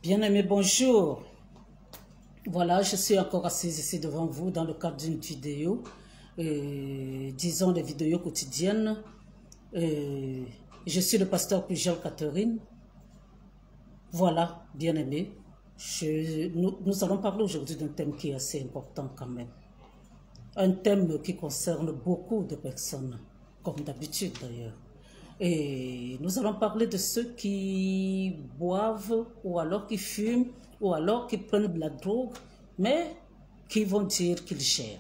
Bien-aimés, bonjour. Voilà, je suis encore assise ici devant vous dans le cadre d'une vidéo, disons des vidéos quotidiennes. Je suis le pasteur Pujol Catherine. Voilà, bien-aimés, nous allons parler aujourd'hui d'un thème qui est assez important quand même. Un thème qui concerne beaucoup de personnes, comme d'habitude d'ailleurs. Et nous allons parler de ceux qui boivent ou alors qui fument ou alors qui prennent de la drogue, mais qui vont dire qu'ils gèrent.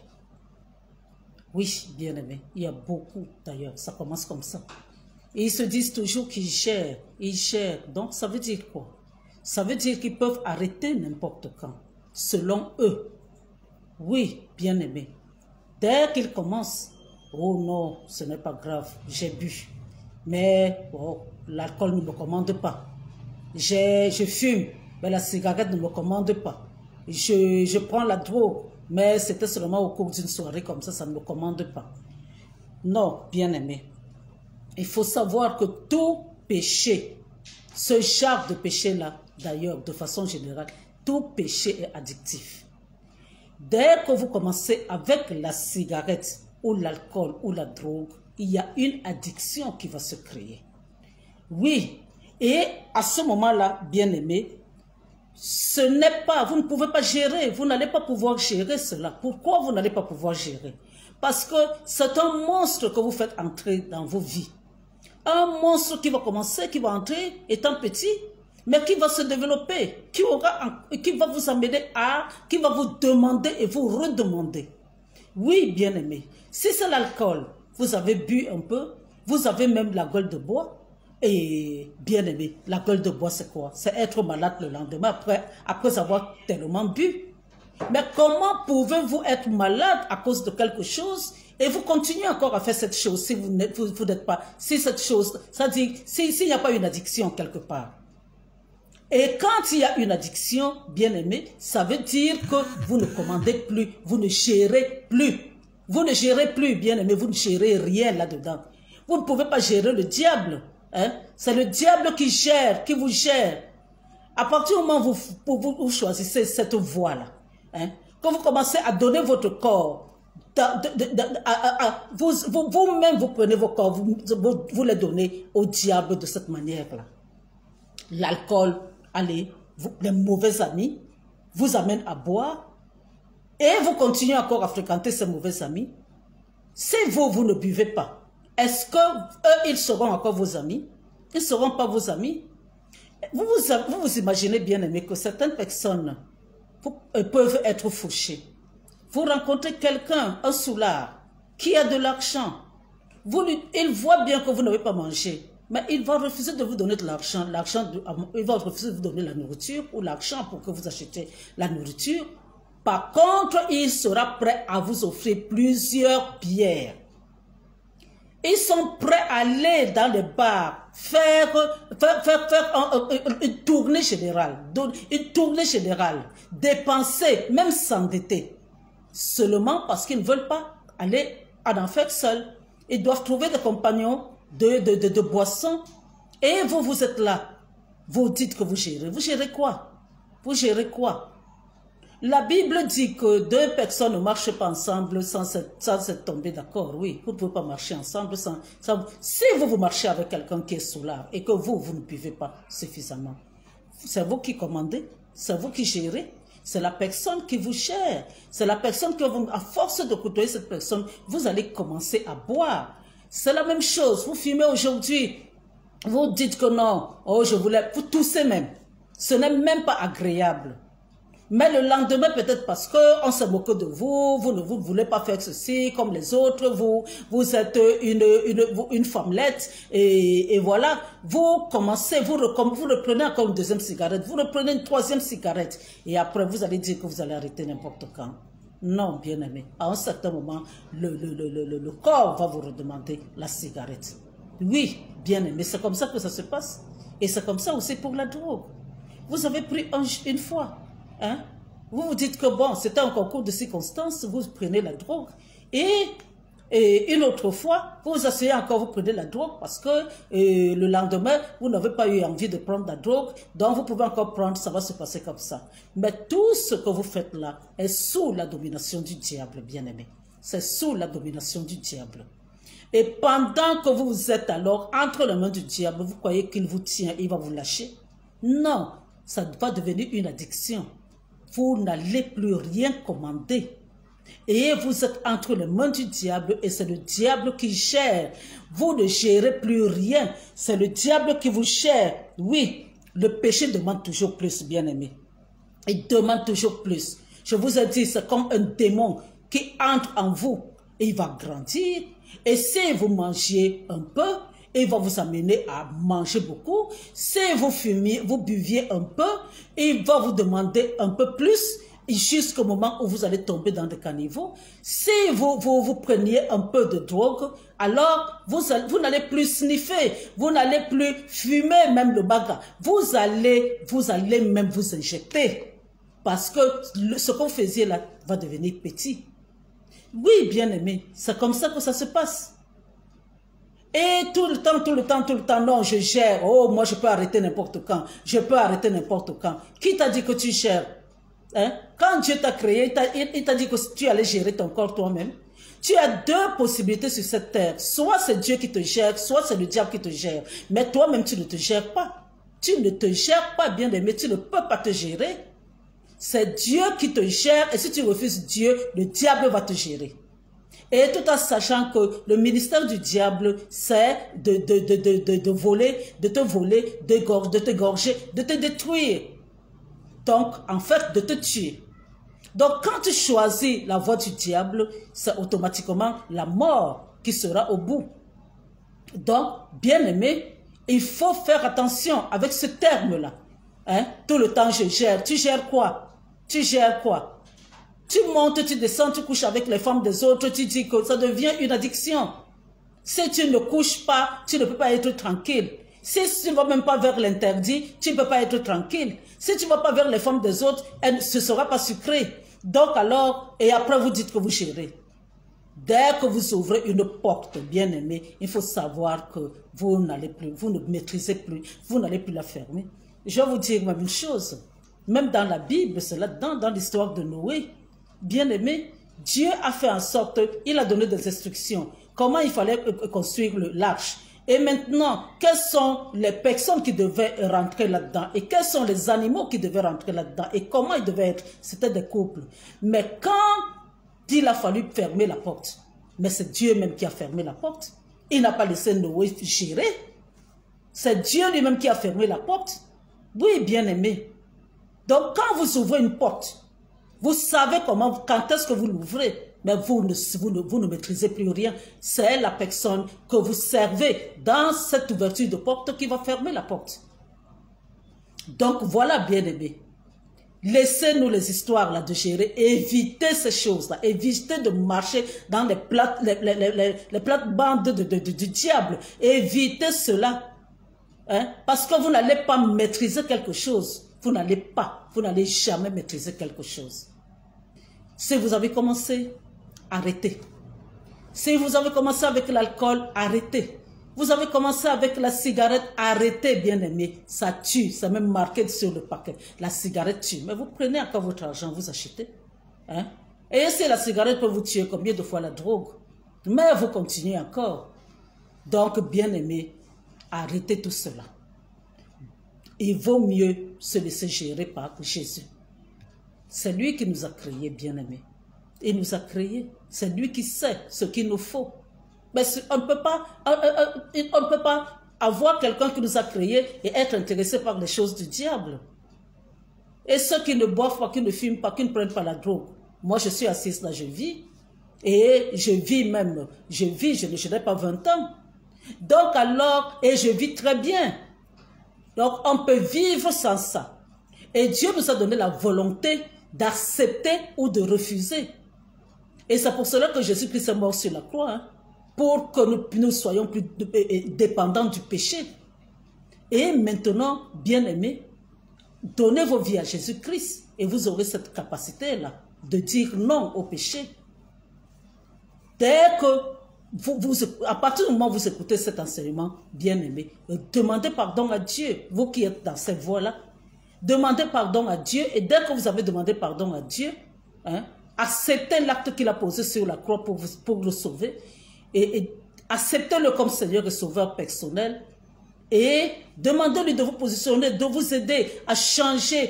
Oui, bien aimé, il y a beaucoup d'ailleurs, ça commence comme ça. Et ils se disent toujours qu'ils gèrent, ils gèrent. Donc ça veut dire quoi? Ça veut dire qu'ils peuvent arrêter n'importe quand, selon eux. Oui, bien aimé. Dès qu'ils commencent, oh non, ce n'est pas grave, j'ai bu. Mais oh, l'alcool ne me commande pas. Je fume, mais la cigarette ne me commande pas. Je prends la drogue, mais c'était seulement au cours d'une soirée comme ça ne me commande pas. Non, bien-aimé. Il faut savoir que tout péché, ce genre de péché-là, d'ailleurs, de façon générale, tout péché est addictif. Dès que vous commencez avec la cigarette ou l'alcool ou la drogue, il y a une addiction qui va se créer. Oui, et à ce moment-là, bien-aimé, ce n'est pas, vous ne pouvez pas gérer, vous n'allez pas pouvoir gérer cela. Pourquoi vous n'allez pas pouvoir gérer? Parce que c'est un monstre que vous faites entrer dans vos vies. Un monstre qui va commencer, qui va entrer étant petit, mais qui va se développer, qui va vous amener qui va vous demander et vous redemander. Oui, bien-aimé, si c'est l'alcool, vous avez bu un peu, vous avez même la gueule de bois. Et bien aimé, la gueule de bois c'est quoi? C'est être malade le lendemain après avoir tellement bu. Mais comment pouvez-vous être malade à cause de quelque chose et vous continuez encore à faire cette chose si vous n'êtes pas, si cette chose, ça dit, s'il n'y a pas une addiction quelque part. Et quand il y a une addiction, bien aimé, ça veut dire que vous ne commandez plus, vous ne gérez plus. Vous ne gérez plus, bien aimé, vous ne gérez rien là-dedans. Vous ne pouvez pas gérer le diable. Hein? C'est le diable qui gère, qui vous gère. À partir du moment où vous choisissez cette voie-là, hein, quand vous commencez à donner votre corps, vous-même vous prenez vos corps, vous les donnez au diable de cette manière-là. L'alcool, allez, les mauvais amis vous amènent à boire et vous continuez encore à fréquenter ces mauvais amis. Si vous ne buvez pas, est-ce que eux, ils seront encore vos amis? Ils ne seront pas vos amis? Vous vous imaginez bien aimé que certaines personnes peuvent être fauchées. Vous rencontrez quelqu'un, un soulard, qui a de l'argent. Il voit bien que vous n'avez pas mangé, mais il va refuser de vous donner de l'argent. Il va refuser de vous donner la nourriture ou l'argent pour que vous achetiez la nourriture. Par contre, il sera prêt à vous offrir plusieurs bières. Ils sont prêts à aller dans les bars, faire une tournée générale, dépenser, même s'endetter, seulement parce qu'ils ne veulent pas aller en enfer seuls. Ils doivent trouver des compagnons de boissons. Et vous êtes là. Vous dites que vous gérez. Vous gérez quoi? Vous gérez quoi? La Bible dit que deux personnes ne marchent pas ensemble sans être tombées d'accord. Oui, vous ne pouvez pas marcher ensemble sans... Si vous marchez avec quelqu'un qui est soulard et que vous ne buvez pas suffisamment, c'est vous qui commandez, c'est vous qui gérez, c'est la personne qui vous gère, c'est la personne que vous, à force de côtoyer cette personne, vous allez commencer à boire. C'est la même chose, vous fumez aujourd'hui, vous dites que non, oh je voulais, vous toussez même, ce n'est même pas agréable. Mais le lendemain, peut-être parce qu'on se moque de vous, vous ne voulez pas faire ceci comme les autres, vous êtes une femmelette, et voilà, vous commencez, vous reprenez encore une deuxième cigarette, vous reprenez une troisième cigarette, et après vous allez dire que vous allez arrêter n'importe quand. Non, bien aimé, à un certain moment, le corps va vous redemander la cigarette. Oui, bien aimé, c'est comme ça que ça se passe, et c'est comme ça aussi pour la drogue. Vous avez pris une fois. Hein? Vous vous dites que bon, c'était un concours de circonstances, vous prenez la drogue et Et une autre fois, vous vous asseyez encore, vous prenez la drogue parce que le lendemain, vous n'avez pas eu envie de prendre la drogue, donc vous pouvez encore prendre, ça va se passer comme ça. Mais tout ce que vous faites là est sous la domination du diable, bien-aimé. C'est sous la domination du diable. Et pendant que vous êtes alors entre les mains du diable, vous croyez qu'il vous tient, il va vous lâcher? Non, ça va devenir une addiction. Vous n'allez plus rien commander. Et vous êtes entre les mains du diable et c'est le diable qui gère. Vous ne gérez plus rien. C'est le diable qui vous gère. Oui, le péché demande toujours plus, bien-aimé. Il demande toujours plus. Je vous ai dit, c'est comme un démon qui entre en vous. Et il va grandir. Et si vous mangez un peu, il va vous amener à manger beaucoup. Si vous fumiez, vous buviez un peu, il va vous demander un peu plus. Jusqu'au moment où vous allez tomber dans des caniveaux. Si vous preniez un peu de drogue, alors vous n'allez plus sniffer, vous n'allez plus fumer même le baga. Vous allez même vous injecter. Parce que ce que vous faisiez là va devenir petit. Oui, bien aimé, c'est comme ça que ça se passe. Et tout le temps, non, je gère. Oh, moi je peux arrêter n'importe quand. Je peux arrêter n'importe quand. Qui t'a dit que tu gères? Hein? Quand Dieu t'a créé, il t'a dit que tu allais gérer ton corps toi-même. Tu as deux possibilités sur cette terre. Soit c'est Dieu qui te gère, soit c'est le diable qui te gère. Mais toi-même, tu ne te gères pas. Tu ne te gères pas, bien aimé. Tu ne peux pas te gérer. C'est Dieu qui te gère. Et si tu refuses Dieu, le diable va te gérer. Et tout en sachant que le ministère du diable, c'est de voler, de te voler, de t'égorger, de te détruire. Donc, en fait, de te tuer. Donc, quand tu choisis la voie du diable, c'est automatiquement la mort qui sera au bout. Donc, bien aimé, il faut faire attention avec ce terme-là. Hein? Tout le temps, je gère. Tu gères quoi? Tu gères quoi? Tu montes, tu descends, tu couches avec les femmes des autres, tu dis que ça devient une addiction. Si tu ne couches pas, tu ne peux pas être tranquille. Si tu ne vas même pas vers l'interdit, tu ne peux pas être tranquille. Si tu ne vas pas vers les femmes des autres, ce ne sera pas sucré. Donc alors, et après vous dites que vous gérez. Dès que vous ouvrez une porte, bien aimé, il faut savoir que vous n'allez plus, vous ne maîtrisez plus, vous n'allez plus la fermer. Je vais vous dire même une chose. Même dans la Bible, c'est là-dedans, dans l'histoire de Noé, bien aimé, Dieu a fait en sorte, il a donné des instructions. Comment il fallait construire l'arche. Et maintenant, quelles sont les personnes qui devaient rentrer là-dedans? Et quels sont les animaux qui devaient rentrer là-dedans? Et comment ils devaient être? C'était des couples. Mais quand il a fallu fermer la porte, mais c'est Dieu même qui a fermé la porte. Il n'a pas laissé Noé gérer. C'est Dieu lui-même qui a fermé la porte. Oui, bien aimé. Donc, quand vous ouvrez une porte, vous savez comment, quand est-ce que vous l'ouvrez. Mais vous ne maîtrisez plus rien. C'est la personne que vous servez dans cette ouverture de porte qui va fermer la porte. Donc voilà, bien aimé. Laissez-nous les histoires là de gérer. Évitez ces choses-là. Évitez de marcher dans les plates-bandes du diable. Évitez cela. Hein? Parce que vous n'allez pas maîtriser quelque chose. Vous n'allez jamais maîtriser quelque chose. Si vous avez commencé, arrêtez. Si vous avez commencé avec l'alcool, arrêtez. Vous avez commencé avec la cigarette, arrêtez, bien aimé. Ça tue, c'est même marqué sur le paquet. La cigarette tue. Mais vous prenez encore votre argent, vous achetez. Hein? Et si la cigarette peut vous tuer, combien de fois la drogue? Mais vous continuez encore. Donc, bien aimé, arrêtez tout cela. Il vaut mieux se laisser gérer par Jésus. C'est lui qui nous a créés, bien-aimés. Il nous a créés. C'est lui qui sait ce qu'il nous faut. Mais on ne peut pas avoir quelqu'un qui nous a créés et être intéressé par les choses du diable. Et ceux qui ne boivent pas, qui ne fument pas, qui ne prennent pas la drogue. Moi, je suis assise là, je vis. Et je vis même. Je n'ai pas 20 ans. Donc alors, et je vis très bien. Donc, on peut vivre sans ça. Et Dieu nous a donné la volonté d'accepter ou de refuser. Et c'est pour cela que Jésus-Christ est mort sur la croix, hein, pour que nous soyons plus dépendants du péché. Et maintenant, bien-aimés, donnez vos vies à Jésus-Christ et vous aurez cette capacité-là de dire non au péché. Dès que à partir du moment où vous écoutez cet enseignement, bien aimé, demandez pardon à Dieu, vous qui êtes dans cette voie-là. Demandez pardon à Dieu, et dès que vous avez demandé pardon à Dieu, hein, acceptez l'acte qu'il a posé sur la croix pour le sauver, et acceptez-le comme Seigneur et Sauveur personnel, et demandez-lui de vous positionner, de vous aider à changer.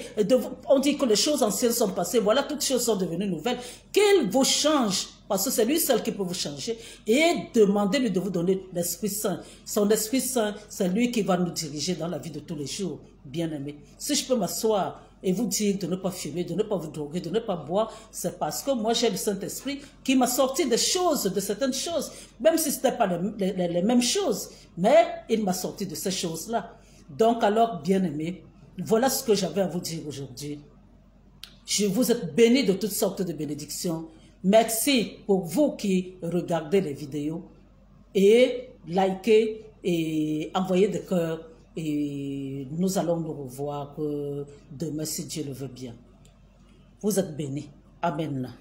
On dit que les choses anciennes sont passées, voilà, toutes choses sont devenues nouvelles. Qu'il vous change, parce que c'est lui seul qui peut vous changer. Et demandez-lui de vous donner l'Esprit Saint. Son Esprit Saint, c'est lui qui va nous diriger dans la vie de tous les jours, bien-aimés. Si je peux m'asseoir et vous dire de ne pas fumer, de ne pas vous droguer, de ne pas boire, c'est parce que moi j'ai le Saint-Esprit qui m'a sorti des choses, de certaines choses, même si ce n'était pas les mêmes choses, mais il m'a sorti de ces choses-là. Donc alors, bien-aimés, voilà ce que j'avais à vous dire aujourd'hui. Je vous êtes bénis de toutes sortes de bénédictions. Merci pour vous qui regardez les vidéos et likez et envoyez des cœurs. Et nous allons nous revoir demain si Dieu le veut bien. Vous êtes bénis. Amen.